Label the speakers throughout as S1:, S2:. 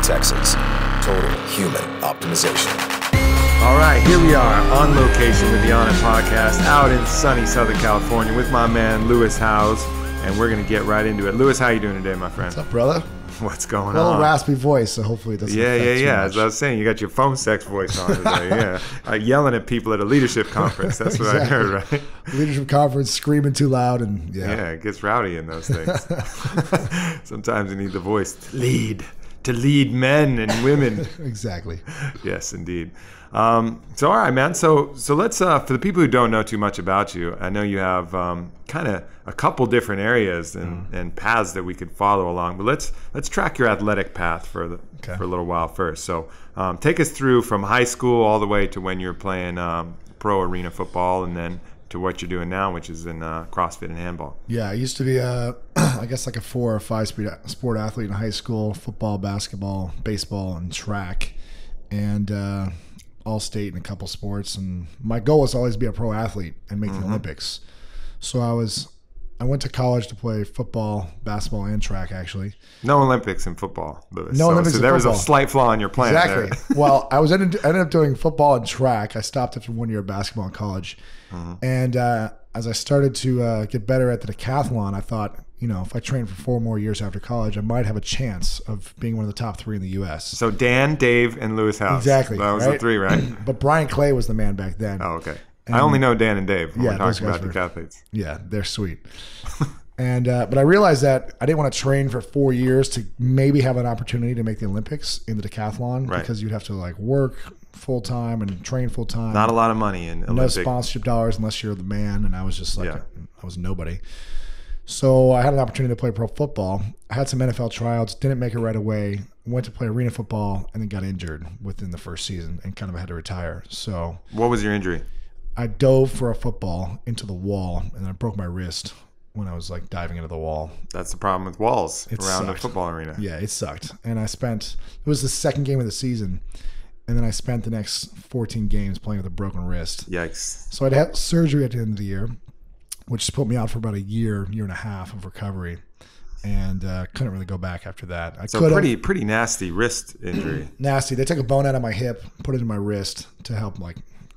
S1: Texas. Total human optimization.
S2: All right, here we are on location with the Onnit Podcast out in sunny Southern California with my man Lewis Howes, and we're going to get right into it. Lewis, how you doing today, my friend?
S3: What's up, brother?
S2: What's going on?
S3: A little raspy voice, so hopefully it doesn't affect too much.
S2: As I was saying, you got your phone sex voice on today, yelling at people at a leadership conference. That's what I heard, right?
S3: Leadership conference, screaming too loud, and
S2: it gets rowdy in those things. Sometimes you need the voice to lead men and women.
S3: Exactly.
S2: Yes, indeed. So all right, man. So let's for the people who don't know too much about you, I know you have kind of a couple different areas and paths that we could follow along. But let's track your athletic path for a little while first. So take us through from high school all the way to when you're playing pro arena football, and then to what you're doing now, which is in CrossFit and handball.
S3: Yeah, I used to be I guess like a 4 or 5 sport athlete in high school: football, basketball, baseball, and track, and all state in a couple sports. And my goal was to always be a pro athlete and make the Olympics. So I went to college to play football, basketball, and track, actually.
S2: No Olympics in football, Lewis.
S3: No Olympics in football.
S2: So there was a slight flaw in your plan.
S3: Exactly.
S2: There.
S3: Well, I ended up doing football and track. I stopped after 1 year of basketball in college. And as I started to get better at the decathlon, I thought, if I trained for 4 more years after college, I might have a chance of being one of the top 3 in the U.S.
S2: So Dan, Dave, and Lewis Howes.
S3: Exactly.
S2: That was the 3, right?
S3: But Brian Clay was the man back then.
S2: Oh, okay. I only know Dan and Dave when we're talking about decathletes.
S3: Yeah, they're sweet. And but I realized that I didn't want to train for 4 years to maybe have an opportunity to make the Olympics in the decathlon, because you'd have to work full time and train full time.
S2: Not a lot of money in Olympic.
S3: No sponsorship dollars unless you're the man, and I was just I was nobody. So I had an opportunity to play pro football. I had some NFL tryouts, didn't make it right away. Went to play arena football, and then got injured within the first season and kind of had to retire. So
S2: what was your injury?
S3: I dove for a football into the wall, and then I broke my wrist when I was diving into the wall.
S2: That's the problem with walls around a football arena.
S3: Yeah, it sucked. And it was the second game of the season, and then I spent the next 14 games playing with a broken wrist.
S2: Yikes.
S3: So I'd had surgery at the end of the year, which put me out for about a year and a half of recovery, and couldn't really go back after that.
S2: Pretty nasty wrist injury.
S3: Nasty. They took a bone out of my hip, put it in my wrist to help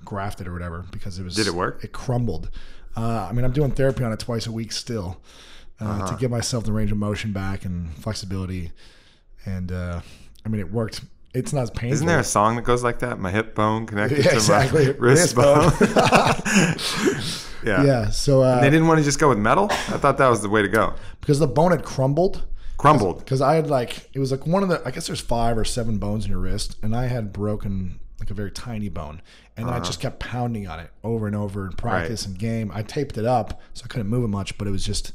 S3: graft it or whatever, because it was.
S2: Did it work?
S3: It crumbled. I'm doing therapy on it twice a week still to give myself the range of motion back and flexibility, and it worked. It's not as painful.
S2: Isn't there a song that goes like that? My hip bone connected to
S3: my
S2: wrist bone.
S3: Yeah. So
S2: and they didn't want to just go with metal? I thought that was the way to go.
S3: Because the bone had crumbled. Because I had it was one of the, I guess there's 5 or 7 bones in your wrist, and I had broken a very tiny bone, and then I just kept pounding on it over and over in practice and game. I taped it up so I couldn't move it much, but it was just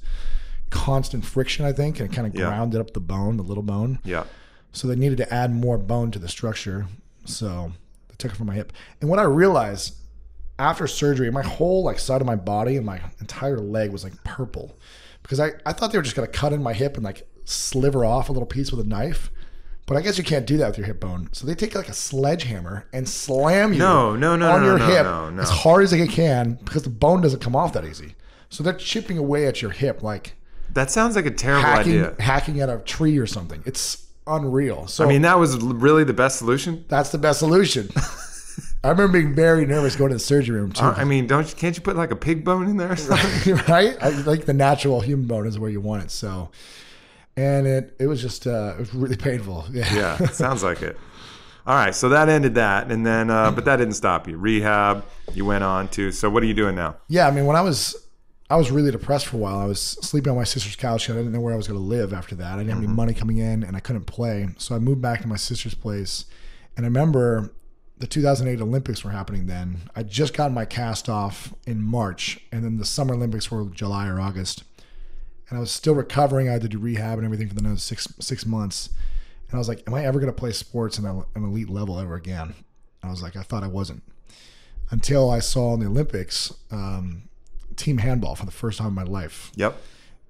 S3: constant friction, I think, and it kind of grounded up the bone, the little bone. Yeah. So they needed to add more bone to the structure, so they took it from my hip. And what I realized after surgery, my whole side of my body and my entire leg was purple, because I thought they were just gonna cut in my hip and sliver off a little piece with a knife. But I guess you can't do that with your hip bone. So they take a sledgehammer and slam you on your hip as hard as they can, because the bone doesn't come off that easy. So they're chipping away at your hip
S2: that sounds like a terrible idea.
S3: Hacking at a tree or something. It's unreal. So
S2: that was really the best solution?
S3: That's the best solution. I remember being very nervous going to the surgery room too.
S2: Can't you put a pig bone in there or something?
S3: Right? The natural human bone is where you want it. So. And it was just it was really painful.
S2: Yeah, it sounds like it. All right, so that ended that, and then but that didn't stop you. Rehab, you went on to. So what are you doing now?
S3: Yeah, when I was really depressed for a while. I was sleeping on my sister's couch. I didn't know where I was going to live after that. I didn't have any money coming in, and I couldn't play. So I moved back to my sister's place, and I remember the 2008 Olympics were happening then. I just got my cast off in March, and then the Summer Olympics were July or August. And I was still recovering. I had to do rehab and everything for the next six months. And I was like, am I ever going to play sports at an elite level ever again? I was like, I thought I wasn't. Until I saw in the Olympics team handball for the first time in my life.
S2: Yep.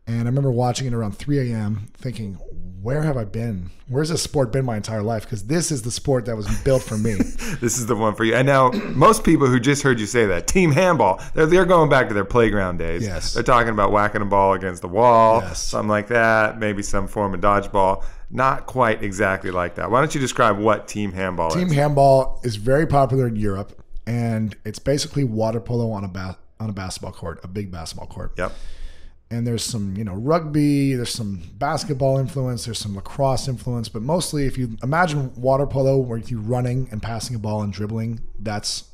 S3: And I remember watching it around 3 a.m. thinking, where have I been? Where's this sport been my entire life? Because this is the sport that was built for me.
S2: This is the one for you. And now most people who just heard you say that, team handball, they're going back to their playground days.
S3: Yes.
S2: They're talking about whacking a ball against the wall,
S3: Yes.
S2: something like that, maybe some form of dodgeball. Not quite exactly like that. Why don't you describe what team handball is?
S3: Team handball is very popular in Europe, and it's basically water polo on a basketball court, a big basketball court.
S2: Yep.
S3: And there's some, rugby, there's some basketball influence, there's some lacrosse influence, but mostly if you imagine water polo where you're running and passing a ball and dribbling, that's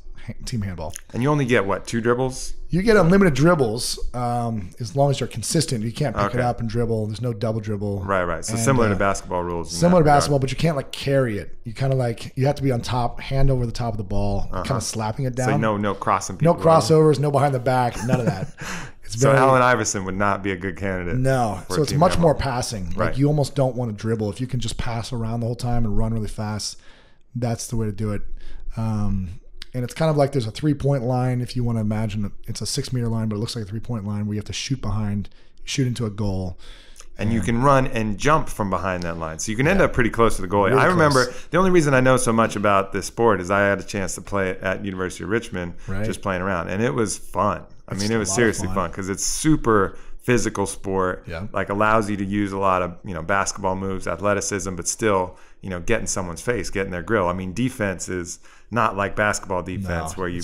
S3: team handball.
S2: And you only get, what, 2 dribbles?
S3: You get unlimited dribbles as long as you're consistent. You can't pick it up and dribble. There's no double dribble.
S2: Right. So similar to basketball rules.
S3: Similar to basketball, but you can't carry it. You kind of you have to be on top, hand over the top of the ball, kind of slapping it down.
S2: So no crossing people.
S3: No crossovers, no behind the back, none of that.
S2: So Allen Iverson would not be a good candidate.
S3: No. So it's much more passing.
S2: Right.
S3: You almost don't want to dribble. If you can just pass around the whole time and run really fast, that's the way to do it. And it's kind of like there's a 3-point line. If you want to imagine it's a 6-meter line, but it looks like a 3-point line where you have to shoot behind, shoot into a goal.
S2: And you can run and jump from behind that line. So you can end up pretty close to the goalie.
S3: Really
S2: I remember
S3: close.
S2: the only reason I know so much about this sport is I had a chance to play it at University of Richmond, just playing around. And it was fun. I mean, it was seriously fun because it's super physical sport.
S3: Yeah.
S2: Allows you to use a lot of, basketball moves, athleticism, but still, get in someone's face, get in their grill. I mean, defense is not like basketball defense where you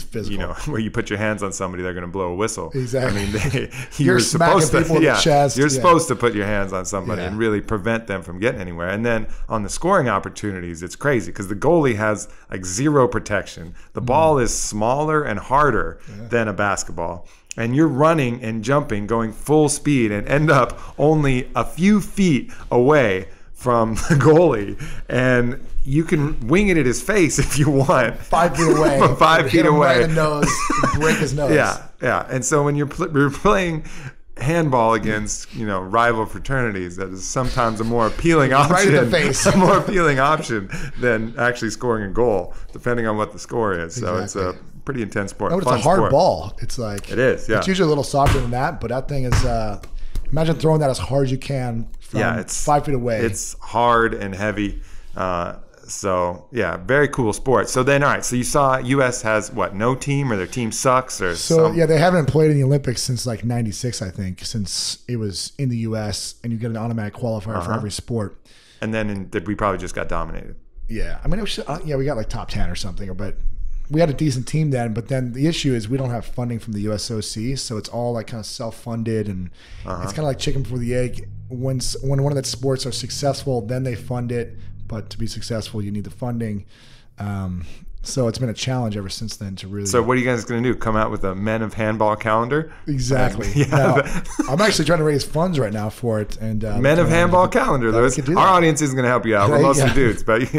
S2: where you put your hands on somebody, they're going to blow a whistle.
S3: Exactly.
S2: I mean,
S3: you're supposed to,
S2: in the
S3: chest.
S2: You're supposed to put your hands on somebody and really prevent them from getting anywhere. And then on the scoring opportunities, it's crazy because the goalie has zero protection. The ball is smaller and harder than a basketball. And you're running and jumping, going full speed, and end up only a few feet away from the goalie, and you can wing it at his face if you want.
S3: 5 feet away.
S2: 5 feet away.
S3: Right in the nose, break his nose.
S2: Yeah. And so when you're playing handball against rival fraternities, that is sometimes a more appealing option.
S3: Right in the face.
S2: A more appealing option than actually scoring a goal, depending on what the score is. So it's a pretty intense sport.
S3: No, it's a hard ball. It's
S2: it is. Yeah.
S3: It's usually a little softer than that, but that thing is. Imagine throwing that as hard as you can from
S2: it's
S3: 5 feet away.
S2: It's hard and heavy. So, very cool sport. So then, all right, so you saw U.S. has, no team or their team sucks? Or
S3: they haven't played in the Olympics since 96, I think, since it was in the U.S. and you get an automatic qualifier for every sport.
S2: And then we probably just got dominated.
S3: Yeah. I mean, we got top 10 or something, but we had a decent team then, but then the issue is we don't have funding from the USOC, so it's all kind of self-funded, and it's kind of like chicken before the egg. When one of the sports are successful, then they fund it, but to be successful, you need the funding. So it's been a challenge ever since then to really.
S2: So what are you guys going to do? Come out with a Men of Handball calendar?
S3: Exactly. Now, I'm actually trying to raise funds right now for it, and
S2: Men of Handball calendar. Our audience isn't going to help you out. We're mostly dudes, but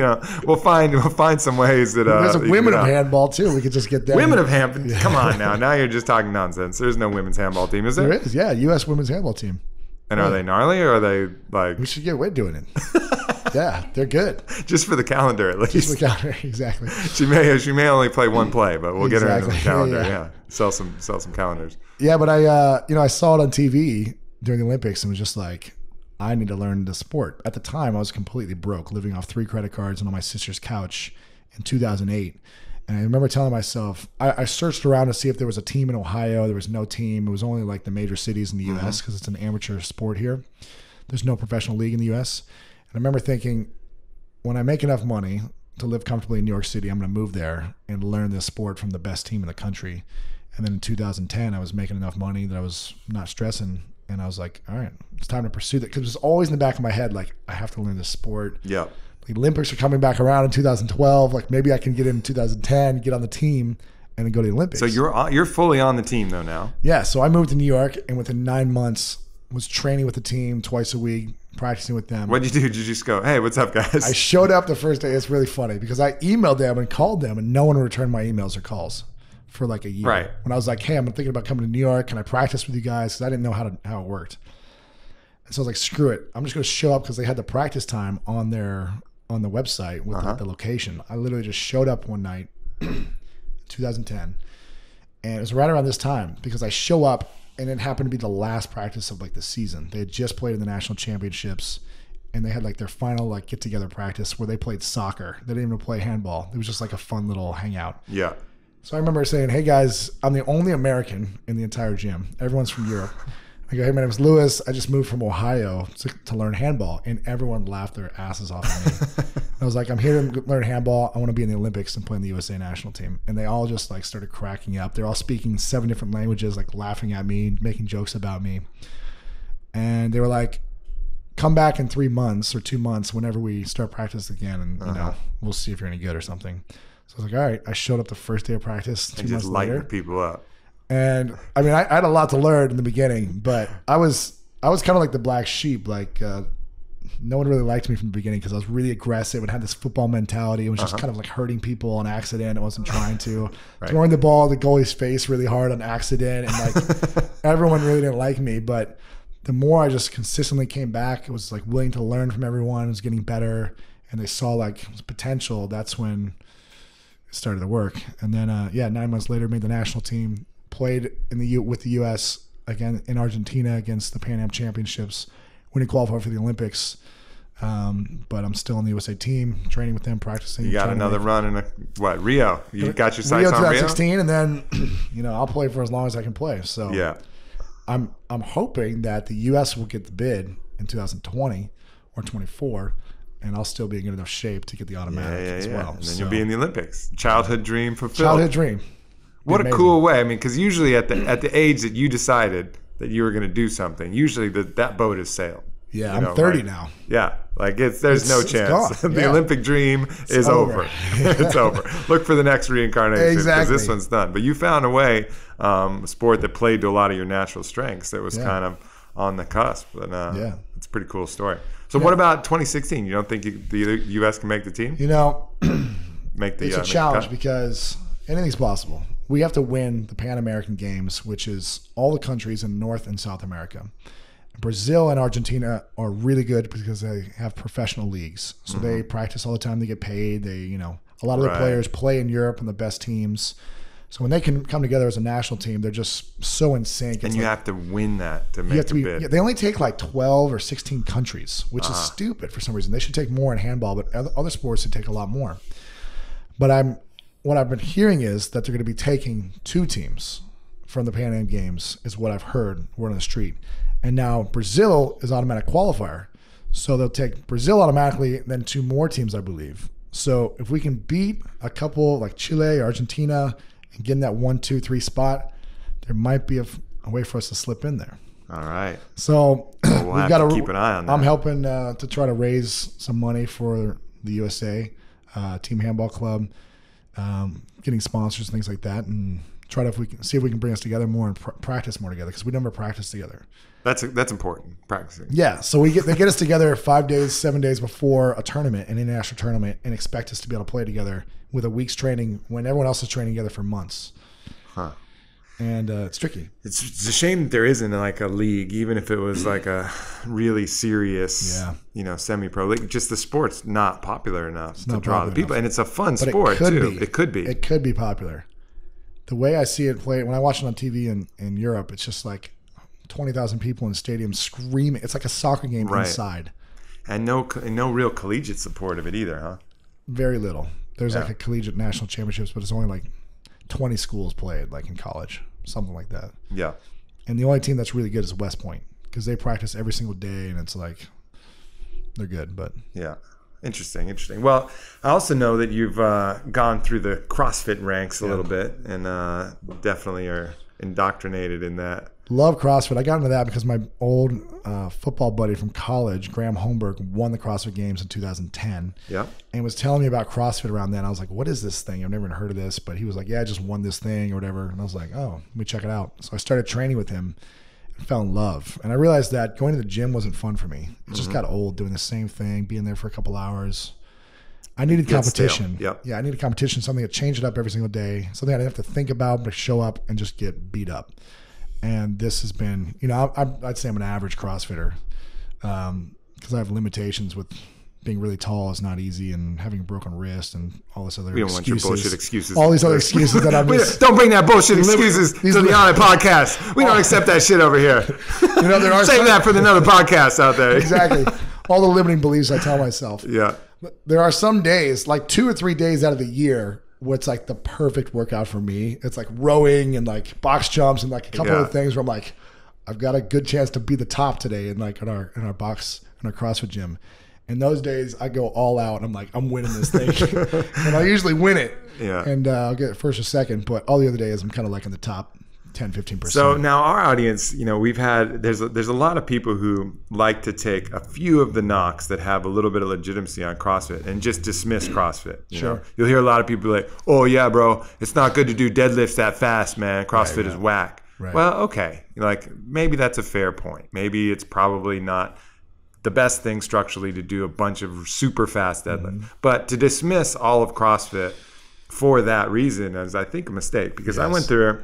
S2: we'll find some ways that.
S3: There's a women of handball too. We could just get them.
S2: Women of handball. Yeah. Come on now. Now you're just talking nonsense. There's no women's handball team, is there?
S3: There is. Yeah, U.S. women's handball team.
S2: And are they gnarly or are they like?
S3: We should get Whit doing it. Yeah, they're good.
S2: Just for the calendar, at least.
S3: Just for the calendar, exactly.
S2: She may only play one play, but we'll get her into the calendar. Yeah. Sell some calendars.
S3: Yeah, but I saw it on TV during the Olympics and was just like, I need to learn the sport. At the time, I was completely broke, living off 3 credit cards and on my sister's couch in 2008. And I remember telling myself, I searched around to see if there was a team in Ohio. There was no team. It was only the major cities in the U.S. because it's an amateur sport here. There's no professional league in the U.S. And I remember thinking, when I make enough money to live comfortably in New York City, I'm going to move there and learn this sport from the best team in the country. And then in 2010, I was making enough money that I was not stressing. And I was like, all right, it's time to pursue that. Because it was always in the back of my head, I have to learn this sport.
S2: Yeah.
S3: The Olympics are coming back around in 2012. Maybe I can get in 2010, get on the team, and then go to the Olympics.
S2: So you're fully on the team though now.
S3: Yeah. So I moved to New York, and within 9 months, was training with the team twice a week, practicing with them.
S2: What did you do? Did you just go, hey, what's up, guys?
S3: I showed up the first day. It's really funny because I emailed them and called them, and no one returned my emails or calls for a year.
S2: Right.
S3: When I was like, hey, I'm thinking about coming to New York. Can I practice with you guys? Because I didn't know how it worked. And so I was like, screw it. I'm just going to show up because they had the practice time on the website with the location. I literally just showed up one night, 2010, and it was right around this time because I show up and it happened to be the last practice of like the season. They had just played in the national championships, and they had like their final like get together practice where they played soccer. They didn't even play handball. It was just like a fun little hangout.
S2: Yeah.
S3: So I remember saying, "Hey guys, I'm the only American in the entire gym. Everyone's from Europe." I go, "Hey, my name is Lewis. I just moved from Ohio to learn handball," and everyone laughed their asses off at me. I was like, "I'm here to learn handball. I want to be in the Olympics and play in the USA national team." And they all just like started cracking up. They're all speaking 7 different languages, like laughing at me, making jokes about me. And they were like, "Come back in 3 months or 2 months whenever we start practice again, and you know, we'll see if you're any good or something." So I was like, "All right." I showed up the first day of practice. 2 months later,
S2: lighting people up.
S3: And I mean, I had a lot to learn in the beginning, but I was kind of like the black sheep. Like no one really liked me from the beginning because I was really aggressive and had this football mentality. It was just kind of like hurting people on accident. I wasn't trying to. Throwing the ball at the goalie's face really hard on accident, and like everyone really didn't like me. But the more I just consistently came back, it was like willing to learn from everyone, was getting better, and they saw like potential. That's when it started to work. And then 9 months later, made the national team. Played in with the U.S. again in Argentina against the Pan Am Championships, when he qualified for the Olympics. But I'm still on the USA team, training with them, practicing.
S2: You got another run in Rio? You got your sights on Rio?
S3: 2016, and then I'll play for as long as I can play. So yeah, I'm hoping that the U.S. will get the bid in 2020 or 24. And I'll still be in good enough shape to get the automatic as well.
S2: And then you'll be in the Olympics. Childhood dream fulfilled.
S3: Childhood dream.
S2: What a cool way. I mean, because usually at the age that you decided that you were going to do something, usually that boat has sailed.
S3: Yeah, I'm 30 now.
S2: Yeah, like there's no chance. The Olympic dream is over. It's over. Look for the next reincarnation because this one's done. But you found a way, a sport that played to a lot of your natural strengths that was kind of on the cusp. And it's a pretty cool story. So what about 2016? You don't think the U.S. can make the team?
S3: It's a challenge because anything's possible. We have to win the Pan American Games, which is all the countries in North and South America. Brazil and Argentina are really good because they have professional leagues. So they practice all the time. They get paid. They, a lot of their players play in Europe and the best teams. So when they can come together as a national team, they're just so in sync.
S2: And you have to win that to make the bid.
S3: They only take like 12 or 16 countries, which is stupid for some reason. They should take more in handball, but other sports should take a lot more. But what I've been hearing is that they're going to be taking 2 teams from the Pan Am Games, is what I've heard. Word on the street. And now Brazil is automatic qualifier. So they'll take Brazil automatically, then 2 more teams, I believe. So if we can beat a couple like Chile or Argentina and get in that 1, 2, 3 spot, there might be a way for us to slip in there.
S2: All right.
S3: So
S2: we'll have to keep an eye on that.
S3: I'm helping to try to raise some money for the USA Team Handball Club. Getting sponsors and things like that, and try to see if we can bring us together more and practice more together, because we never practice together.
S2: That's important, practicing.
S3: Yeah, so they get us together 5 days, 7 days before a tournament, an international tournament, and expect us to be able to play together with a week's training when everyone else is training together for months. Huh. And it's tricky.
S2: It's a shame that there isn't like a league, even if it was like a really serious, semi-pro league. Just the sport's not popular enough to draw the people, and it's a fun sport too. It could be.
S3: It could be popular. The way I see it played, when I watch it on TV in Europe, it's just like 20,000 people in stadiums screaming. It's like a soccer game inside.
S2: And no real collegiate support of it either, huh?
S3: Very little. There's like a collegiate national championships, but it's only like 20 schools played, like in college. Something like that. Yeah. And the only team that's really good is West Point, because they practice every single day, and it's like they're good. But
S2: yeah, interesting. Well, I also know that you've gone through the CrossFit ranks a little bit, and definitely are indoctrinated in that.
S3: Love CrossFit. I got into that because my old football buddy from college, Graham Holmberg, won the CrossFit Games in 2010. Yeah. And was telling me about CrossFit around then. I was like, what is this thing? I've never even heard of this. But he was like, yeah, I just won this thing or whatever. And I was like, oh, let me check it out. So I started training with him and fell in love. And I realized that going to the gym wasn't fun for me. It just got old doing the same thing, being there for a couple hours. I needed competition. Yep. Yeah, I needed competition, something to change it up every single day, something I didn't have to think about, but show up and just get beat up. And this has been, I'd say I'm an average CrossFitter because I have limitations with being really tall is not easy, and having a broken wrist and all this other
S2: we don't
S3: excuses.
S2: want your bullshit excuses.
S3: All these other excuses that I'm just...
S2: Don't bring that bullshit excuses to the Onnit Podcast. We don't accept that shit over here. There are Save that for another podcast out there.
S3: Exactly. All the limiting beliefs I tell myself.
S2: Yeah.
S3: There are some days, like 2 or 3 days out of the year, what's like the perfect workout for me. It's like rowing and like box jumps and like a couple of things where I'm like, I've got a good chance to be the top today in like in our CrossFit gym. And those days I go all out and I'm like, I'm winning this thing. And I usually win it.
S2: Yeah.
S3: And I'll get first or second, but all the other days I'm kind of like in the top 10, 15%.
S2: So now our audience, there's a lot of people who like to take a few of the knocks that have a little bit of legitimacy on CrossFit and just dismiss CrossFit.
S3: Sure.
S2: You'll hear a lot of people like, oh yeah, bro, it's not good to do deadlifts that fast, man. CrossFit is whack. Right. Well, okay. Like maybe that's a fair point. Maybe it's probably not the best thing structurally to do a bunch of super fast deadlift. But to dismiss all of CrossFit for that reason is, I think, a mistake, because I went through,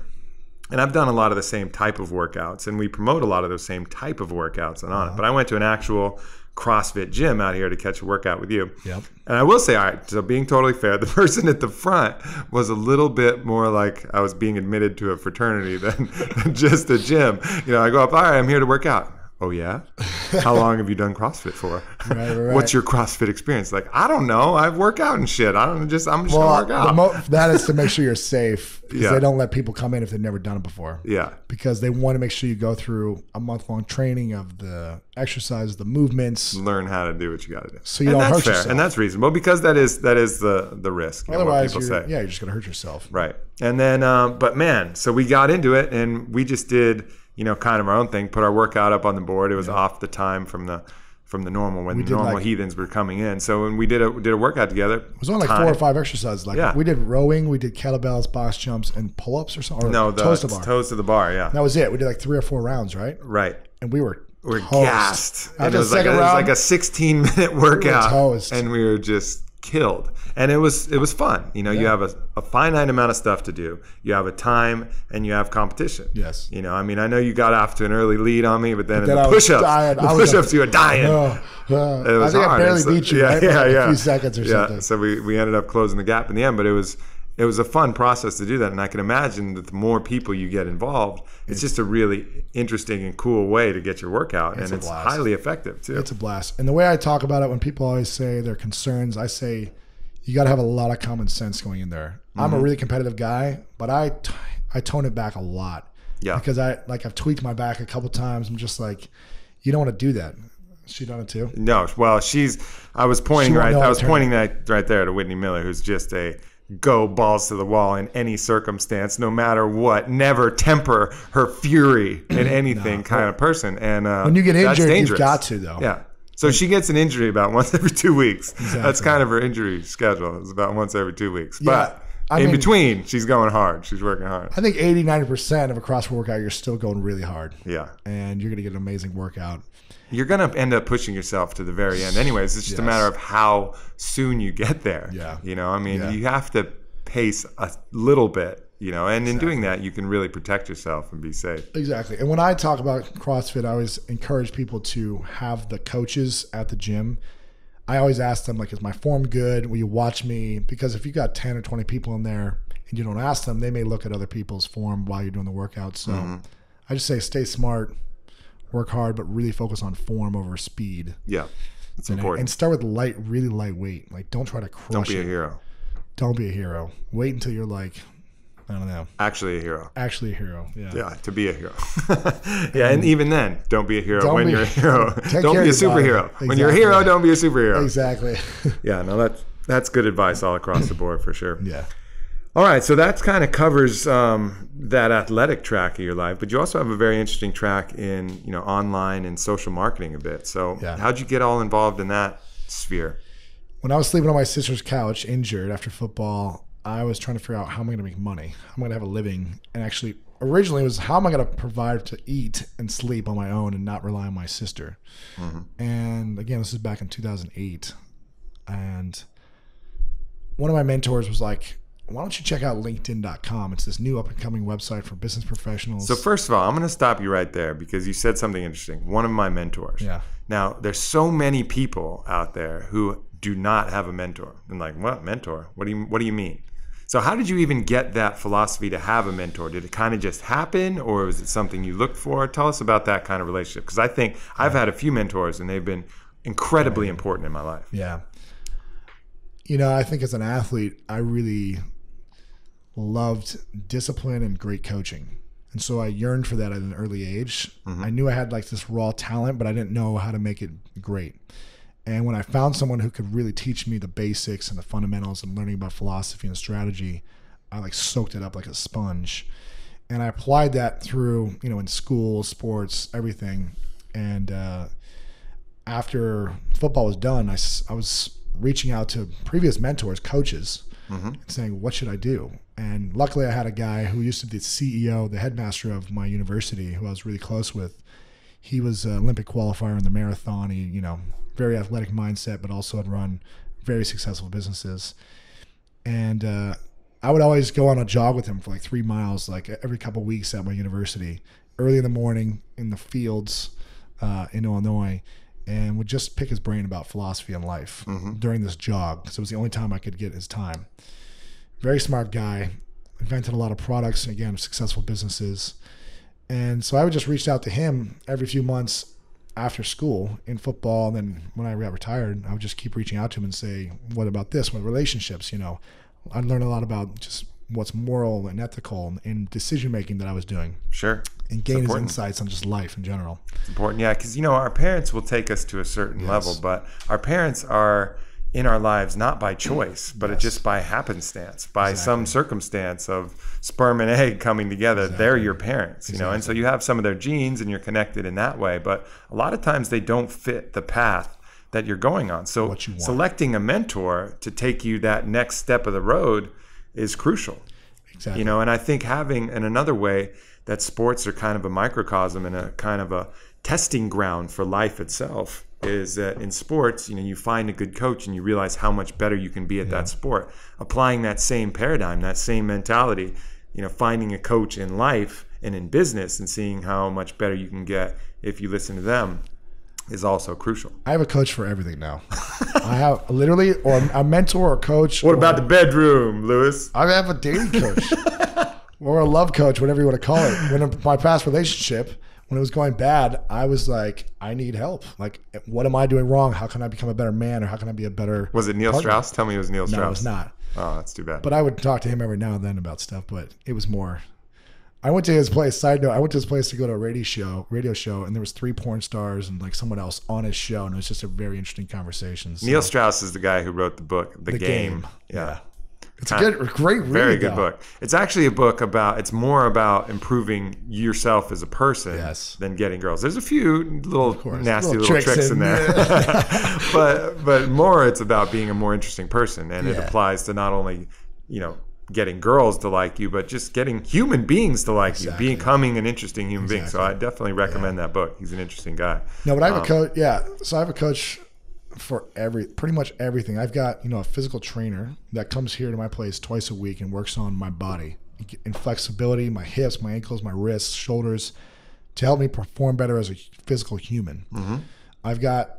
S2: and I've done a lot of the same type of workouts, and we promote a lot of those same type of workouts on it. But I went to an actual CrossFit gym out here to catch a workout with you.
S3: Yep.
S2: And I will say, all right, so being totally fair, the person at the front was a little bit more like I was being admitted to a fraternity than just a gym. I go up, all right, I'm here to work out. Oh yeah? How long have you done CrossFit for?
S3: Right.
S2: What's your CrossFit experience? Like, I don't know. I've worked out and shit. I'm just gonna work out.
S3: That is to make sure you're safe, because they don't let people come in if they've never done it before.
S2: Yeah.
S3: Because they want to make sure you go through a month-long training of the exercise, the movements.
S2: Learn how to do what you got to do.
S3: So you don't hurt yourself.
S2: And that's reasonable, because that is the risk.
S3: Otherwise,
S2: what people say.
S3: You're just gonna hurt yourself.
S2: Right. And then, but man, so we got into it and we just did, kind of our own thing, put our workout up on the board. It was off the time from the normal, when the normal heathens were coming in. So when we did a workout together, it
S3: was only like 4 or 5 exercises. We did rowing, we did kettlebells, box jumps, and pull-ups or something.
S2: No, toes to the bar. Yeah,
S3: that was it. We did like 3 or 4 rounds, right?
S2: Right.
S3: And we were
S2: gassed. And it was like a 16-minute workout,
S3: we were toast.
S2: And we were just killed. And it was fun. You have a finite amount of stuff to do. You have a time and you have competition.
S3: Yes.
S2: I know you got off to an early lead on me, but then in the push-ups, you were dying.
S3: I think I barely beat you, right? A few seconds or something.
S2: So we ended up closing the gap in the end, but it was a fun process to do that. And I can imagine that the more people you get involved, it's just a really interesting and cool way to get your workout. And it's highly effective too.
S3: It's a blast. And the way I talk about it, when people always say their concerns, I say, you got to have a lot of common sense going in there. I'm a really competitive guy, but I tone it back a lot. Yeah. Because I've tweaked my back a couple times. I'm just like, you don't want to do that. Has she done it too?
S2: No. Well, I was pointing that right there to Whitney Miller, who's just a go balls to the wall in any circumstance, no matter what. Never temper her fury in anything kind of person. And when
S3: you get injured, you've got to, though.
S2: Yeah. So she gets an injury about once every 2 weeks. Exactly. That's kind of her injury schedule. It's about once every 2 weeks. Yeah, but in between, she's going hard. She's working hard.
S3: I think 80-90% of a CrossFit workout, you're still going really hard.
S2: Yeah.
S3: And you're going to get an amazing workout.
S2: You're going to end up pushing yourself to the very end anyways. It's just a matter of how soon you get there.
S3: Yeah.
S2: You have to pace a little bit. And in doing that, you can really protect yourself and be safe.
S3: Exactly. And when I talk about CrossFit, I always encourage people to have the coaches at the gym. I always ask them, like, is my form good? Will you watch me? Because if you got 10 or 20 people in there and you don't ask them, they may look at other people's form while you're doing the workout. So I just say stay smart, work hard, but really focus on form over speed.
S2: Yeah, it's important.
S3: And start with really lightweight. Like, don't try to crush it.
S2: Don't be a hero.
S3: Don't be a hero. Wait until you're like, I don't know.
S2: Actually a hero. Yeah. Yeah, to be a hero. And even then, don't be a hero when you're a hero. Don't be a superhero. Exactly. When you're a hero, don't be a superhero.
S3: Exactly.
S2: Yeah, no, that's good advice all across the board for sure.
S3: Yeah.
S2: All right, so that kind of covers that athletic track of your life, but you also have a very interesting track in online and social marketing a bit. So how'd you get all involved in that sphere?
S3: When I was sleeping on my sister's couch, injured after football, I was trying to figure out how am I going to make money? How am I going to have a living? And actually, originally it was how am I going to provide to eat and sleep on my own and not rely on my sister? And again, this is back in 2008. And one of my mentors was like, why don't you check out LinkedIn.com? It's this new up-and-coming website for business professionals.
S2: So first of all, I'm going to stop you right there because you said something interesting. One of my mentors.
S3: Yeah.
S2: Now, there's so many people out there who do not have a mentor. And like, what mentor? What do you mean? So how did you even get that philosophy to have a mentor? Did it kind of just happen, or was it something you looked for? Tell us about that kind of relationship, because I think I've had a few mentors and they've been incredibly important in my life.
S3: Yeah. I think as an athlete, I really loved discipline and great coaching. And so I yearned for that at an early age. Mm-hmm. I knew I had like this raw talent, but I didn't know how to make it great. And when I found someone who could really teach me the basics and the fundamentals and learning about philosophy and strategy, I like soaked it up like a sponge. And I applied that through, in school, sports, everything. And after football was done, I was reaching out to previous mentors, coaches, mm-hmm. and saying, what should I do? And luckily I had a guy who used to be the CEO, the headmaster of my university, who I was really close with. He was an Olympic qualifier in the marathon. He, very athletic mindset, but also had run very successful businesses. And I would always go on a jog with him for like 3 miles, like every couple of weeks at my university, early in the morning in the fields in Illinois, and would just pick his brain about philosophy and life mm-hmm. during this jog, because it was the only time I could get his time. Very smart guy, invented a lot of products, again, successful businesses. And so I would just reach out to him every few months after school in football. And then when I got retired, I would just keep reaching out to him and say, what about this? What relationships? I learned a lot about just what's moral and ethical in decision-making that I was doing.
S2: Sure.
S3: And gain his insights on just life in general.
S2: It's important, yeah, because, our parents will take us to a certain level, but our parents are in our lives not by choice, but it's just by happenstance, by some circumstance of sperm and egg coming together. They're your parents, and so you have some of their genes and you're connected in that way, but a lot of times they don't fit the path that you're going on. So selecting a mentor to take you that next step of the road is crucial. Exactly. And I think having, in another way, that sports are kind of a microcosm and a kind of a testing ground for life itself, is that in sports, you find a good coach and you realize how much better you can be at that sport. Applying that same paradigm, that same mentality, finding a coach in life and in business and seeing how much better you can get if you listen to them is also crucial.
S3: I have a coach for everything now. I have literally, or a mentor or coach.
S2: What about the bedroom, Lewis?
S3: I have a dating coach or a love coach, whatever you want to call it. When in my past relationship, when it was going bad, I was like, I need help. Like, what am I doing wrong? How can I become a better man, or how can I be a better
S2: Was it Neil
S3: partner?
S2: Strauss? Tell me it was Neil Strauss.
S3: No, it was not.
S2: Oh, that's too bad.
S3: But I would talk to him every now and then about stuff, but it was more. I went to his place, side note, I went to his place to go to a radio show, and there was 3 porn stars and like someone else on his show, and it was just a very interesting conversation. So,
S2: Neil Strauss is the guy who wrote the book, The Game. Yeah.
S3: It's a great read.
S2: Very good book. It's actually a book it's more about improving yourself as a person than getting girls. There's a few nasty little tricks in there. but more it's about being a more interesting person. And it applies to not only, getting girls to like you, but just getting human beings to like you, becoming an interesting human being. So I definitely recommend that book. He's an interesting guy.
S3: No, but I have a coach. Yeah. So I have a coach for pretty much everything. I've got, a physical trainer that comes here to my place twice a week and works on my body in flexibility, my hips, my ankles, my wrists, shoulders, to help me perform better as a physical human. Mm-hmm. I've got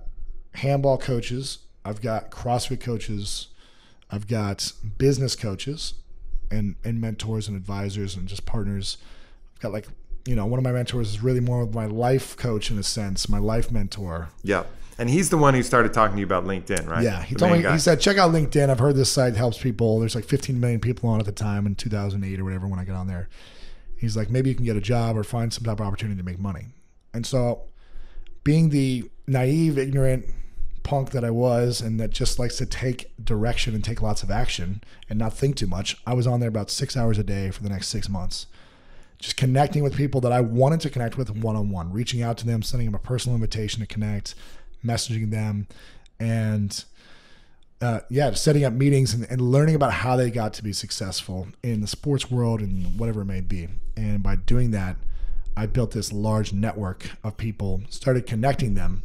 S3: handball coaches. I've got CrossFit coaches. I've got business coaches and mentors and advisors and just partners. I've got one of my mentors is really more of my life coach in a sense, my life mentor.
S2: Yeah. And he's the one who started talking to you about LinkedIn, right?
S3: Yeah. He told me, he said, check out LinkedIn. I've heard this site helps people. There's like 15 million people on at the time in 2008 or whatever when I got on there. He's like, maybe you can get a job or find some type of opportunity to make money. And so being the naive, ignorant punk that I was, and that just likes to take direction and take lots of action and not think too much, I was on there about 6 hours a day for the next 6 months. Just connecting with people that I wanted to connect with one-on-one, reaching out to them, sending them a personal invitation to connect, messaging them, and setting up meetings and learning about how they got to be successful in the sports world and whatever it may be. And by doing that, I built this large network of people, started connecting them,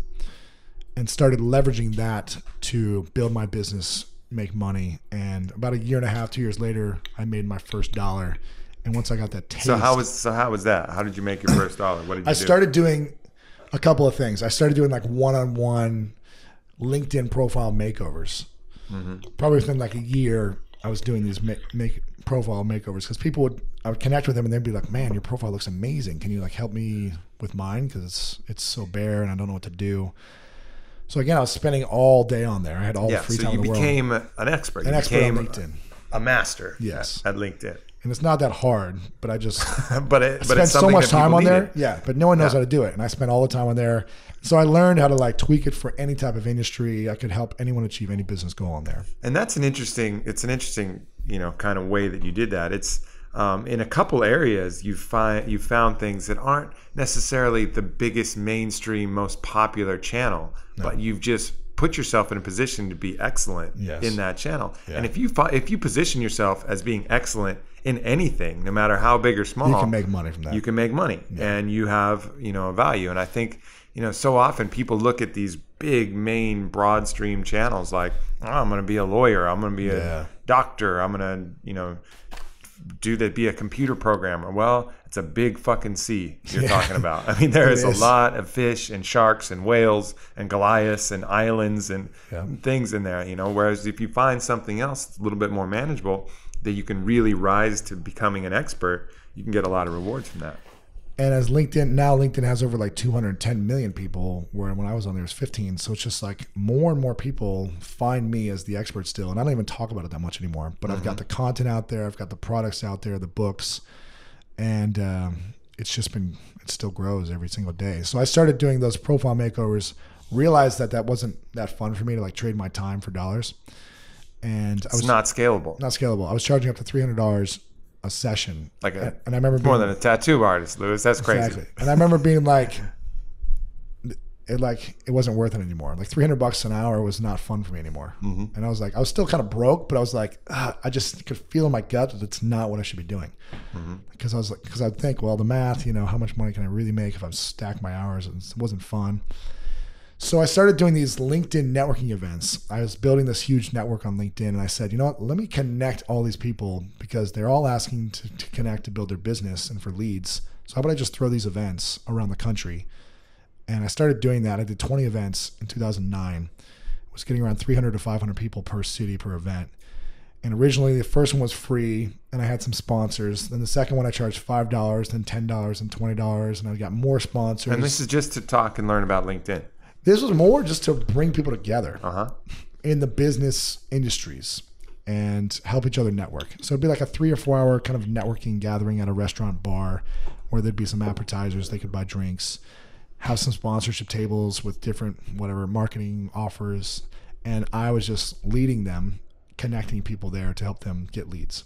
S3: and started leveraging that to build my business, make money. And about a year and a half, 2 years later, I made my first $1. And once I got that taste.
S2: So how was that? How did you make your first $1? What did you do?
S3: I started doing a couple of things. I started doing like one-on-one LinkedIn profile makeovers. Probably within like a year, I was doing these profile makeovers because I would connect with them and they'd be like, "Man, your profile looks amazing. Can you like help me with mine? Because it's so bare and I don't know what to do." So again, I was spending all day on there. I had all the free time in the world.
S2: So you became an expert.
S3: An expert on LinkedIn.
S2: A master.
S3: Yes.
S2: At LinkedIn.
S3: And it's not that hard, but I just
S2: but
S3: spent so much time on there. Yeah, but no one knows how to do it. And I spent all the time on there. So I learned how to like tweak it for any type of industry. I could help anyone achieve any business goal on there.
S2: And it's an interesting, kind of way that you did that. It's in a couple areas you found things that aren't necessarily the biggest mainstream, most popular channel, but you've just put yourself in a position to be excellent in that channel. Yeah. And if you position yourself as being excellent in anything, no matter how big or small,
S3: you can make money from that.
S2: You can make money, and you have a value. And I think so often people look at these big main broad stream channels like, oh, I'm going to be a lawyer, I'm going to be a doctor, I'm going to be a computer programmer. Well, it's a big fucking sea you're talking about. I mean, there is a lot of fish and sharks and whales and Goliaths and islands and things in there, whereas if you find something else a little bit more manageable that you can really rise to becoming an expert, you can get a lot of rewards from that.
S3: And as LinkedIn has over like 210 million people, where when I was on there was 15. So it's just like more and more people find me as the expert still. And I don't even talk about it that much anymore, but I've got the content out there. I've got the products out there, the books, and it still grows every single day. So I started doing those profile makeovers, realized that wasn't that fun for me to like trade my time for dollars. And
S2: it's not scalable.
S3: Not scalable. I was charging up to $300 a session.
S2: And I remember more than a tattoo artist, Lewis. That's crazy.
S3: Exactly. And I remember being like, it wasn't worth it anymore. Like $300 an hour was not fun for me anymore. And I was still kind of broke, but I was like, I just could feel in my gut that it's not what I should be doing. Because I'd think, well, the math, how much money can I really make if I stack my hours? And it wasn't fun. So I started doing these LinkedIn networking events. I was building this huge network on LinkedIn, and I said, you know what, let me connect all these people because they're all asking to connect to build their business and for leads. So how about I just throw these events around the country? And I started doing that. I did 20 events in 2009. I was getting around 300 to 500 people per city per event. And originally the first one was free, and I had some sponsors. Then the second one I charged $5, then $10, and $20, and I got more sponsors.
S2: And this is just to talk and learn about LinkedIn.
S3: This was more just to bring people together in the business industries and help each other network. So it'd be like a 3 or 4 hour kind of networking gathering at a restaurant bar where there'd be some appetizers, they could buy drinks, have some sponsorship tables with different marketing offers. And I was just leading them, connecting people there to help them get leads.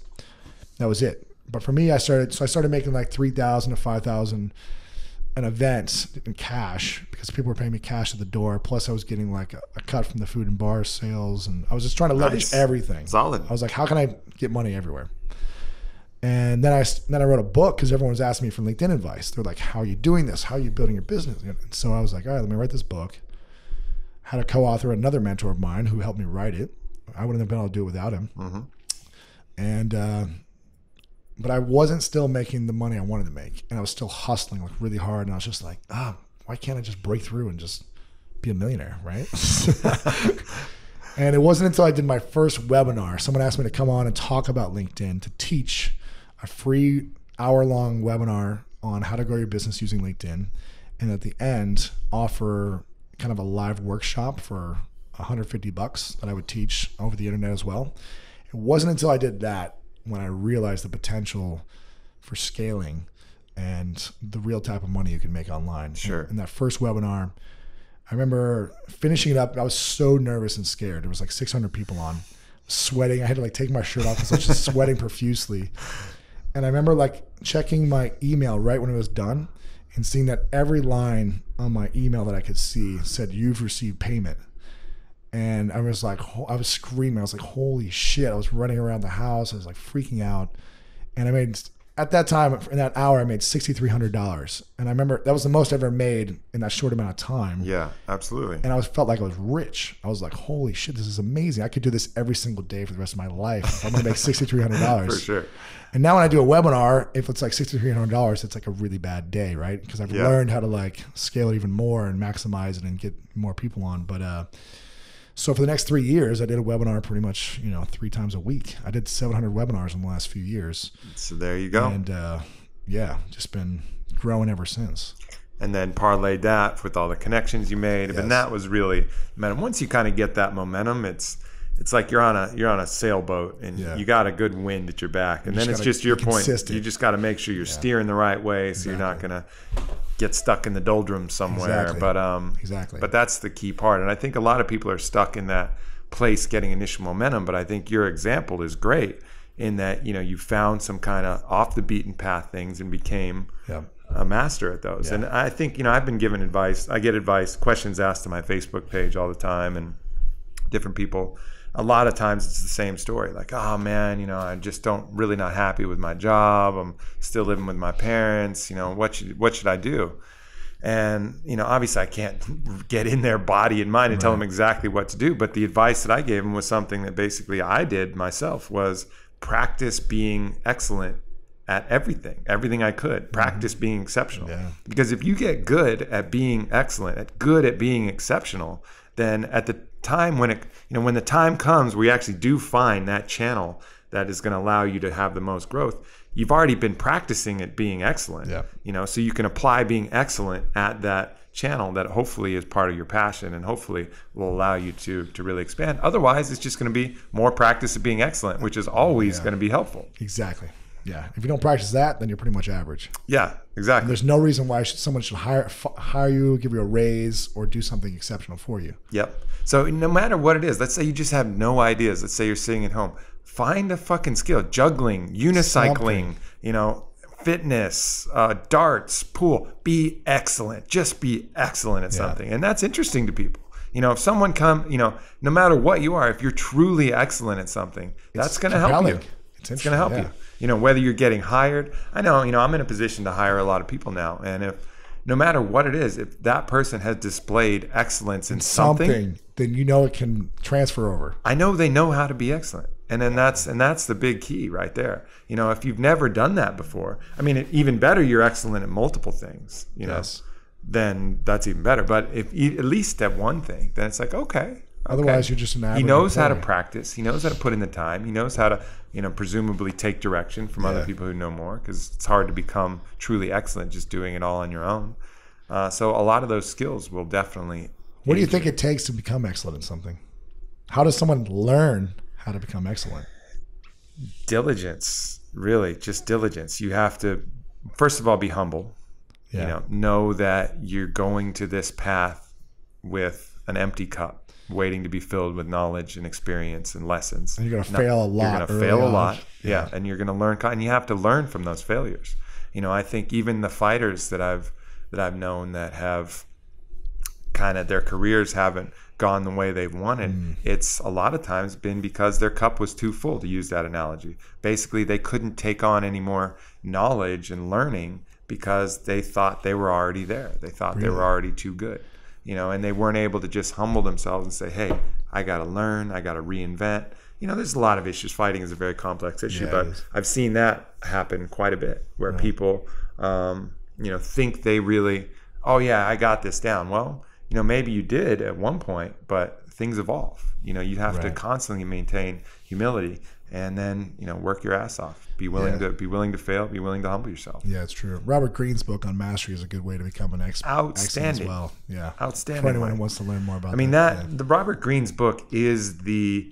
S3: That was it. But for me, I started making like $3,000 to $5,000 an event in cash because people were paying me cash at the door. Plus I was getting like a cut from the food and bar sales, and I was just trying to leverage everything.
S2: Solid.
S3: I was like, how can I get money everywhere? And then I wrote a book because everyone was asking me for LinkedIn advice. They're like, how are you doing this? How are you building your business? And so I was like, all right, let me write this book. Had a co-author, another mentor of mine who helped me write it. I wouldn't have been able to do it without him. And but I wasn't still making the money I wanted to make. And I was still hustling like really hard. And I was just like, why can't I just break through and just be a millionaire, right? And it wasn't until I did my first webinar, someone asked me to come on and talk about LinkedIn, to teach a free hour-long webinar on how to grow your business using LinkedIn. And at the end, offer kind of a live workshop for $150 that I would teach over the internet as well. It wasn't until I did that when I realized the potential for scaling and the real type of money you can make online.
S2: Sure.
S3: In that first webinar, I remember finishing it up. I was so nervous and scared. There was like 600 people on, sweating. I had to like take my shirt off because I was just sweating profusely. And I remember like checking my email right when it was done and seeing that every line on my email that I could see said, "You've received payment." And I was like, I was screaming. I was like, holy shit. I was running around the house. I was like freaking out. And I made at that time, in that hour, I made $6,300. And I remember that was the most I ever made in that short amount of time.
S2: Yeah, absolutely.
S3: And I felt like I was rich. I was like, holy shit, this is amazing. I could do this every single day for the rest of my life if I'm going to make $6,300.
S2: For sure.
S3: And now when I do a webinar, if it's like $6,300, it's like a really bad day, right? Because I've learned how to like scale it even more and maximize it and get more people on. But so for the next 3 years, I did a webinar pretty much, 3 times a week. I did 700 webinars in the last few years.
S2: So there you go.
S3: And just been growing ever since.
S2: And then parlayed that with all the connections you made. Yes. And that was really momentum. Once you kind of get that momentum, it's like you're on a sailboat and you got a good wind at your back. And then it's just your point. You just got to make sure you're steering the right way so you're not going to get stuck in the doldrums somewhere.
S3: Exactly.
S2: But that's the key part. And I think a lot of people are stuck in that place getting initial momentum. But I think your example is great in that, you found some kind of off the beaten path things and became a master at those. And I think, I've been given advice. I get questions asked to my Facebook page all the time, and different people. A lot of times it's the same story. Like, oh man, I just really not happy with my job. I'm still living with my parents. What should I do? And, obviously I can't get in their body and mind and tell them exactly what to do. But the advice that I gave them was something that basically I did myself, was practice being excellent at everything I could. Practice being exceptional. Yeah. Because if you get good at being excellent, good at being exceptional, then at the time when the time comes where you actually do find that channel that is going to allow you to have the most growth, you've already been practicing at being excellent. So you can apply being excellent at that channel that hopefully is part of your passion and hopefully will allow you to really expand. Otherwise, it's just going to be more practice at being excellent, which is always going to be helpful.
S3: Exactly. Yeah. If you don't practice that, then you're pretty much average.
S2: Yeah, exactly.
S3: And there's no reason why someone should hire you, give you a raise, or do something exceptional for you.
S2: Yep. So no matter what it is, let's say you just have no ideas. Let's say you're sitting at home. Find a fucking skill. Juggling, unicycling, fitness, darts, pool. Be excellent. Just be excellent at something. And that's interesting to people. If someone no matter what you are, if you're truly excellent at something, that's going to help you. It's going to help you. Whether you're getting hired. I know, I'm in a position to hire a lot of people now. And no matter what it is, if that person has displayed excellence in something,
S3: then it can transfer over.
S2: I know they know how to be excellent. And then that's the big key right there. If you've never done that before, even better, you're excellent at multiple things, then that's even better. But if at least at one thing, then it's like, okay.
S3: Otherwise, you're just an average.
S2: He knows how to practice. He knows how to put in the time. He knows how to, presumably take direction from other people who know more, because it's hard to become truly excellent just doing it all on your own. So a lot of those skills will definitely.
S3: What do you think it takes to become excellent in something? How does someone learn how to become excellent?
S2: Diligence, really, just diligence. You have to, first of all, be humble. Know that you're going to this path with an empty cup, waiting to be filled with knowledge and experience and lessons.
S3: And you're going to fail a lot.
S2: You're going to fail a lot. Yeah. And you're going to learn, and you have to learn from those failures. I think even the fighters that I've known that have kind of their careers haven't gone the way they've wanted, it's a lot of times been because their cup was too full, to use that analogy. Basically, they couldn't take on any more knowledge and learning because they thought they were already there. They thought they were already too good. And they weren't able to just humble themselves and say, hey, I got to learn, I got to reinvent. There's a lot of issues. Fighting is a very complex issue, but I've seen that happen quite a bit, where people, think they really, oh yeah, I got this down. Well, maybe you did at one point, but things evolve. You have to constantly maintain humility, and then work your ass off. Be willing to fail. Be willing to humble yourself.
S3: Yeah, it's true. Robert Greene's book on mastery is a good way to become an expert.
S2: Outstanding
S3: as well. Yeah,
S2: outstanding.
S3: For anyone who wants to learn more about that.
S2: The Robert Greene's book is the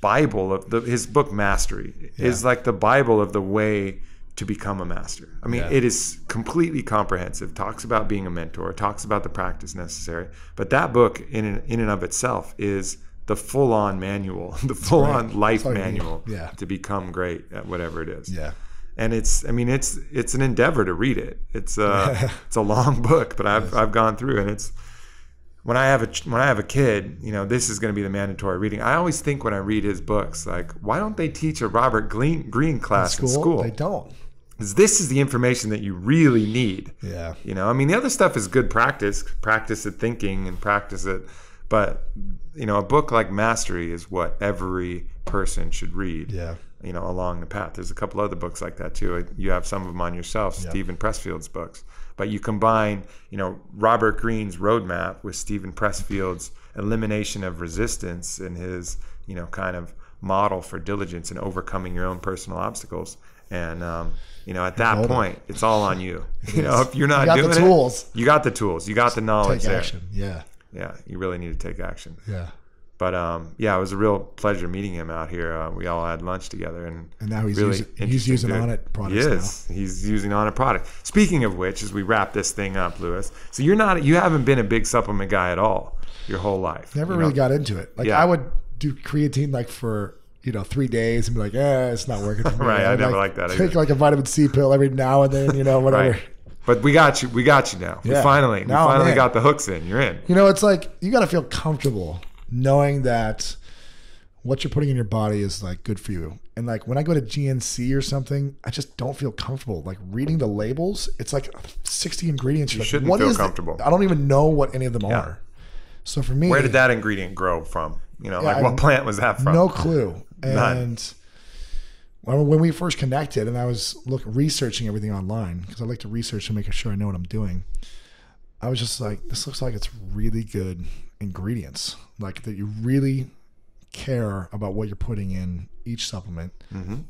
S2: Bible of his book Mastery is like the Bible of the way to become a master. It is completely comprehensive. Talks about being a mentor. Talks about the practice necessary. But that book in and of itself is the full-on manual, the full-on life manual to become great at whatever it is.
S3: Yeah.
S2: And it's an endeavor to read it. It's a long book, but I've gone through, and it's when I have a kid, this is going to be the mandatory reading. I always think when I read his books, like, why don't they teach a Robert Greene class in school?
S3: They don't.
S2: this is the information that you really need.
S3: Yeah.
S2: You know, I mean, the other stuff is good practice at thinking and practice it. But, you know, a book like Mastery is what every person should read, you know, along the path. There's a couple other books like that too. You have some of them on yourself, Stephen Pressfield's books. But you combine, you know, Robert Greene's roadmap with Stephen Pressfield's elimination of resistance and his, you know, kind of model for diligence and overcoming your own personal obstacles. And, you know, at that point, it's all on you. You know, if you're not doing it, you got the tools, you got the knowledge there.
S3: Take action.
S2: Yeah, you really need to take action.
S3: Yeah.
S2: But yeah, it was a real pleasure meeting him out here. We all had lunch together, and
S3: now he's
S2: really
S3: using Onnit products.
S2: He's using Onnit product. Speaking of which, as we wrap this thing up, Lewis, so you haven't been a big supplement guy at all your whole life.
S3: Never really got into it. Like I would do creatine like for 3 days and be like, it's not working for me.
S2: Right, I never like that.
S3: Take like a vitamin C pill every now and then, whatever.
S2: Right. But we got you now. Yeah. We finally got the hooks in. You're in.
S3: It's like you got to feel comfortable knowing that what you're putting in your body is like good for you. And like when I go to GNC or something, I just don't feel comfortable. Like reading the labels, it's like 60 ingredients.
S2: You shouldn't feel comfortable.
S3: I don't even know what any of them are. So for me,
S2: where did that ingredient grow from? What plant was that from?
S3: No clue. And when we first connected and I was researching everything online, because I like to research and make sure I know what I'm doing, I was just like, this looks like it's really good ingredients, like that you really care about what you're putting in each supplement,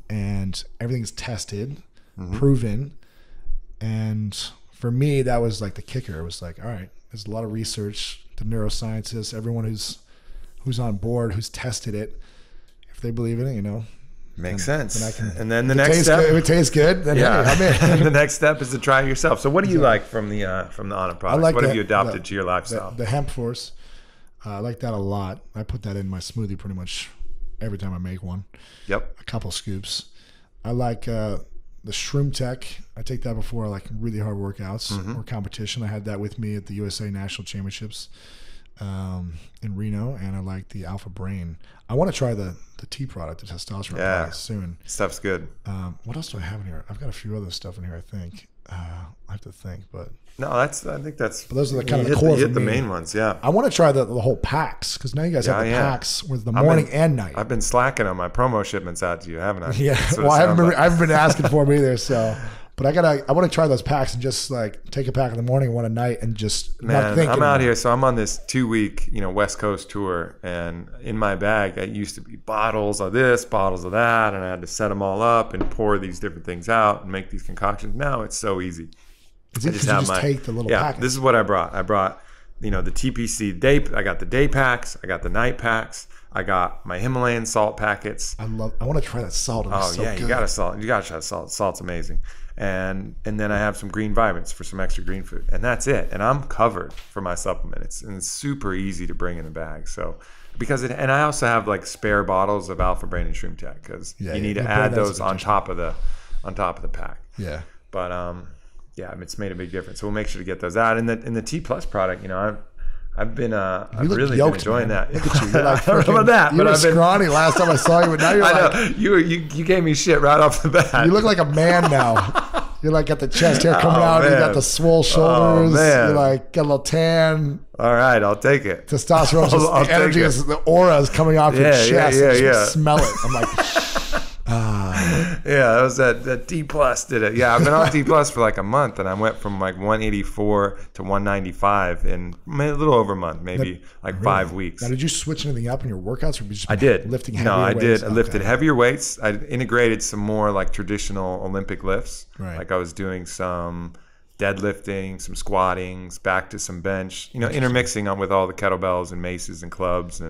S3: and everything's tested, proven. And for me, that was like the kicker. It was like, all right, there's a lot of research, the neuroscientists, everyone who's on board, who's tested it, if they believe in it,
S2: makes sense.
S3: Then
S2: and then the next step,
S3: if it tastes good, then hey, I'm in.
S2: The next step is to try it yourself. So what do you like from the Onnit products? What have you adopted to your lifestyle?
S3: The hemp force. I like that a lot. I put that in my smoothie pretty much every time I make one.
S2: Yep.
S3: A couple scoops. I like the Shroom Tech. I take that before like really hard workouts or competition. I had that with me at the USA National Championships in Reno, and I like the Alpha Brain. I want to try the tea product, the testosterone product soon.
S2: Stuff's good.
S3: What else do I have in here? I've got a few other stuff in here, I think. I have to think, but
S2: no, I think that's.
S3: But those are the kind of the core.
S2: You hit the main ones, yeah.
S3: I want to try the whole packs, because now you guys have the packs with the morning and night.
S2: I've been slacking on my promo shipments out to you, haven't I?
S3: Yeah. Well, I haven't been asking for them either. So, but I want to try those packs and just like take a pack in the morning, one at night, and just not think.
S2: I'm out here, so I'm on this 2-week, West Coast tour, and in my bag, I used to be bottles of this, bottles of that, and I had to set them all up and pour these different things out and make these concoctions. Now it's so easy.
S3: I just take the little packet.
S2: This is what I brought. I brought, the TPC day. I got the day packs. I got the night packs. I got my Himalayan salt packets.
S3: I want to try that salt.
S2: You got to salt. You got to try salt. Salt's amazing. And then I have some green vitamins for some extra green food, and that's it. And I'm covered for my supplement. It's super easy to bring in the bag. So and I also have like spare bottles of Alpha Brain and Shroom Tech, because you need to add those on top of the pack.
S3: Yeah.
S2: But it's made a big difference. So we'll make sure to get those out. And the T Plus product, I've really been enjoying that.
S3: Look at you. You're like
S2: I don't know about that,
S3: you were scrawny last time I saw you, but now you're
S2: I know. You gave me shit right off the bat.
S3: You look like a man now. You're like got the chest hair coming out. Man. You got the swole shoulders. You're like got a little tan.
S2: All right, I'll take it.
S3: Testosterone, the energy, the aura is coming off your chest. Yeah. Smell it. I'm like,
S2: yeah, that was that D Plus did it. Yeah, I've been on D Plus for like a month, and I went from like 184 to 195 in a little over a month, maybe 5 weeks.
S3: Now, did you switch anything up in your workouts, or you just
S2: I did
S3: lifting heavier weights?
S2: No, I did. I lifted heavier weights. I integrated some more like traditional Olympic lifts.
S3: Right.
S2: Like I was doing some deadlifting, some squatting, back to some bench. Intermixing with all the kettlebells and maces and clubs,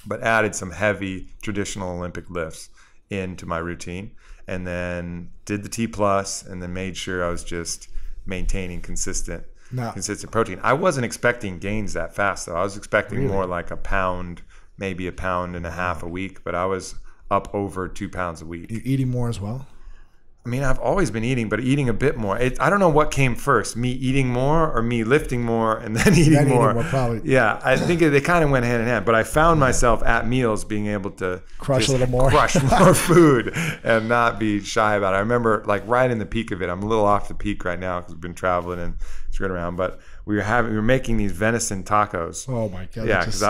S2: but added some heavy traditional Olympic lifts into my routine, and then did the T Plus, and then made sure I was just maintaining consistent protein. I wasn't expecting gains that fast though. I was expecting more like a pound, maybe a pound and a half a week, but I was up over 2 pounds a week.
S3: You eating more as well?
S2: I mean, I've always been eating, but eating a bit more. I don't know what came first, me eating more or me lifting more and then eating more.
S3: Probably.
S2: Yeah, I think they kind of went hand in hand. But I found myself at meals being able to
S3: crush a little more,
S2: crush more food and not be shy about it. I remember like right in the peak of it. I'm a little off the peak right now because we've been traveling and screwing around. But we were making these venison tacos.
S3: Oh my god!
S2: Yeah, because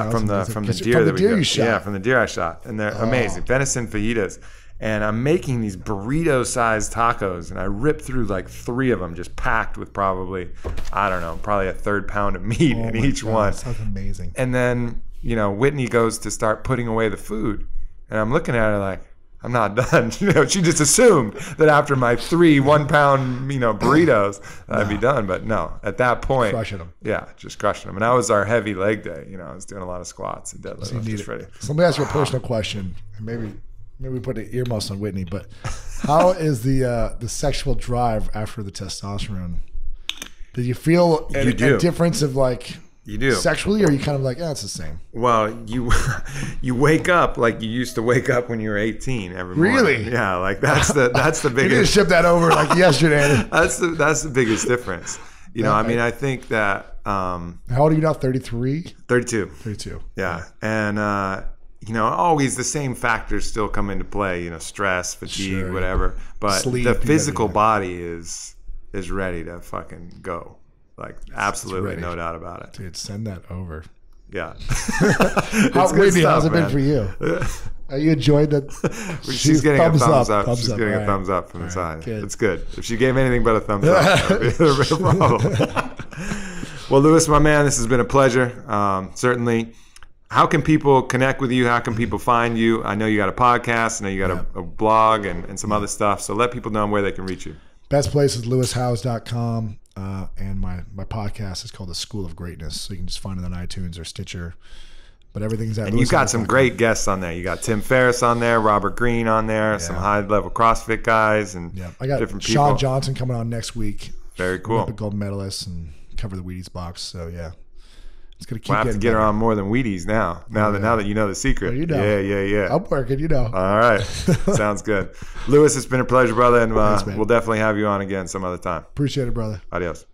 S2: from the deer you shot. Yeah, from the deer I shot, and they're amazing venison fajitas. And I'm making these burrito-sized tacos, and I ripped through like 3 of them, just packed with probably a third pound of meat in each one.
S3: Sounds amazing.
S2: And then, Whitney goes to start putting away the food, and I'm looking at her like, I'm not done. She just assumed that after my 3 1-pound, burritos, I'd be done. But no, at that point,
S3: crushing them.
S2: Yeah, just crushing them. And that was our heavy leg day. I was doing a lot of squats and deadlifts. So just ready.
S3: Somebody ask you a personal question, and maybe we put an earmuffs on Whitney, but how is the sexual drive after the testosterone? Did you feel a difference of like
S2: you do
S3: sexually, or are you kind of like, it's the same?
S2: Well, you wake up like you used to wake up when you were 18 every morning.
S3: Really?
S2: Yeah, like that's the biggest.
S3: You need to ship that over like yesterday.
S2: That's the biggest difference. I mean, I think that.
S3: How old are you now? 33?
S2: 32.
S3: 32.
S2: Yeah, and. Always the same factors still come into play, stress, fatigue, whatever. But sleep, the physical body is ready to fucking go. Like, absolutely no doubt about it.
S3: Dude, send that over.
S2: Yeah.
S3: How's it been for you? Are you enjoying that?
S2: She's getting a thumbs up. She's getting a thumbs up from the side. Good. It's good. If she gave anything but a thumbs up, that would be a problem. Well, Lewis, my man, this has been a pleasure. Certainly. How can people connect with you? How can people find you? I know you got a podcast. I know you got a blog and some other stuff. So let people know where they can reach you.
S3: Best place is lewishowes.com. And my podcast is called The School of Greatness. So you can just find it on iTunes or Stitcher. But everything's at.
S2: And you've got some great guests on there. You got Tim Ferriss on there, Robert Greene on there, some high-level CrossFit guys, and
S3: I got
S2: different
S3: Sean
S2: people.
S3: Johnson coming on next week.
S2: Very cool.
S3: Olympic gold medalist and cover the Wheaties box. So it's gonna keep.
S2: We'll have to get her on more than Wheaties now. Now that you know the secret.
S3: Well,
S2: Yeah.
S3: I'm working.
S2: All right. Sounds good. Lewis, it's been a pleasure, brother, and we'll definitely have you on again some other time.
S3: Appreciate it, brother.
S2: Adios.